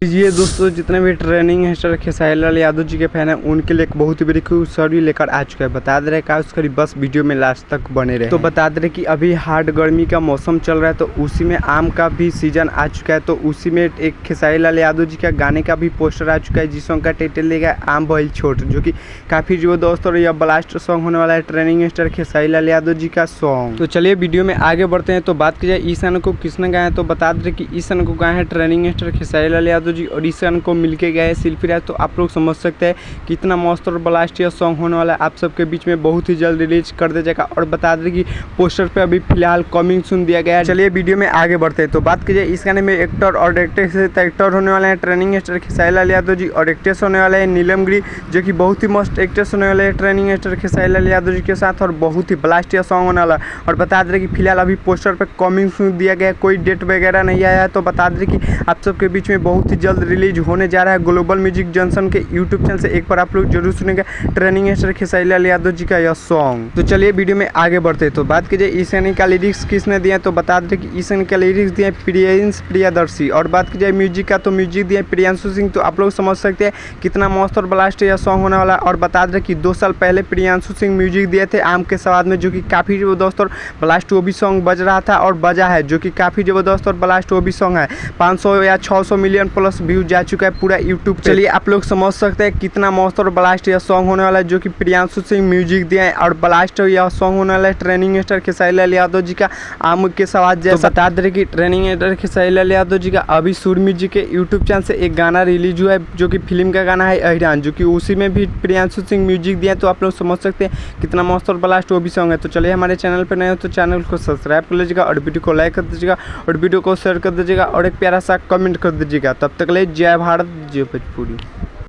ये दोस्तों जितने भी ट्रेनिंग है खेसारी लाल यादव जी के फैन हैं उनके लिए एक बहुत ही बड़ी खुशखबरी लेकर आ चुका है। बता दे रहे का उसकी बस वीडियो में लास्ट तक बने रहे। तो बता दे रहे कि अभी हार्ड गर्मी का मौसम चल रहा है, तो उसी में आम का भी सीजन आ चुका है। तो उसी में एक खेसारी लाल यादव जी का गाने का भी पोस्टर आ चुका है, जिस सॉन्ग का टाइटल लेगा आम भइल छोट, जो कि काफ़ी जो दोस्तों यह ब्लास्ट सॉन्ग होने वाला है ट्रेनिंग स्टार खेसारी लाल यादव जी का सॉन्ग। तो चलिए वीडियो में आगे बढ़ते हैं। तो बात की जाए इस गाने को किसने गाया, तो बता दे कि इस गाने को गाया है ट्रेनिंग स्टार खेसारी लाल यादव जी और इस गाने को मिलके गए शिल्पी राज। तो आप लोग समझ सकते हैं कितना मस्त और ब्लास्ट यह सॉन्ग होने वाला है, आप सबके बीच में बहुत ही जल्द रिलीज कर दिया जाएगा। और बता दें कि पोस्टर पे अभी फिलहाल कमिंग सून दिया गया है। चलिए वीडियो में आगे बढ़ते हैं। तो बात कीजिए इस गाने में एक्टर और एक्टर होने वाले हैं ट्रेनिंग स्टार खेसारी लाल यादव जी और एक्ट्रेस होने वाले हैं नीलम गिरी, जो कि बहुत ही मस्त एक्ट्रेस होने वाले हैं ट्रेनिंग स्टार खेसारी लाल यादव जी के साथ, और बहुत ही ब्लास्ट यह सॉन्ग होने वाला है। और बता दें कि फिलहाल अभी पोस्टर पर कमिंग सून दिया गया है, कोई डेट वगैरह नहीं आया है। तो बता दें कि आप सबके बीच में बहुत ही जल्द रिलीज होने जा रहा है ग्लोबल म्यूजिक जंक्शन के यूट्यूब चैनल से। एक बार आप लोग जरूर सुनेंगे ट्रेनिंग स्टार खेसारी लाल यादव जी का यह सॉन्ग। तो चलिए वीडियो में आगे बढ़ते हैं। तो बात कीजिए इस गाने का लिरिक्स किसने दिया, तो बता दें कि इस गाने का लिरिक्स दिए प्रियंश प्रियदर्शी। और बात की जाए म्यूजिक का, तो म्यूजिक दिया प्रियांशु सिंह। तो आप लोग समझ सकते हैं कितना मस्त और ब्लास्ट यह सॉन्ग होने वाला है। और बता दें कि 2 साल पहले प्रियांशु सिंह म्यूजिक दिए थे आम के स्वाद में, जो कि काफ़ी जबरदस्त और ब्लास्ट वो भी सॉन्ग बज रहा था और बजा है, जो कि काफ़ी जबरदस्त और ब्लास्ट वो भी सॉन्ग है। 500 या 600 मिलियन प्लस व्यू जा चुका है पूरा यूट्यूब। चलिए आप लोग समझ सकते हैं कितना मस्त और ब्लास्ट यह सॉन्ग होने वाला है, जो कि प्रियांशु सिंह म्यूजिक दिया है। और ब्लास्ट यह सॉन्ग होने वाला है ट्रेनिंग स्टार खेसारी लाल यादव जी का आम के स्वाद जैसा। तो बता दें कि ट्रेनिंग स्टार खेसारी लाल यादव जी का अभी सुर म्यूजिक के यूट्यूब चैनल से एक गाना रिलीज हुआ है, जो कि फिल्म का गाना है अहिरान, जो कि उसी में भी प्रियांशु सिंह म्यूजिक दिया है। तो आप लोग समझ सकते हैं कितना मस्त और ब्लास्ट वो भी सॉन्ग है। तो चलिए हमारे चैनल पर नए हो तो चैनल को सब्सक्राइब कर लीजिएगा और वीडियो को लाइक कर दीजिएगा और वीडियो को शेयर कर दीजिएगा और एक प्यारा सा कमेंट कर दीजिएगा। तब तक ले जय भारत जय भोजपुरी।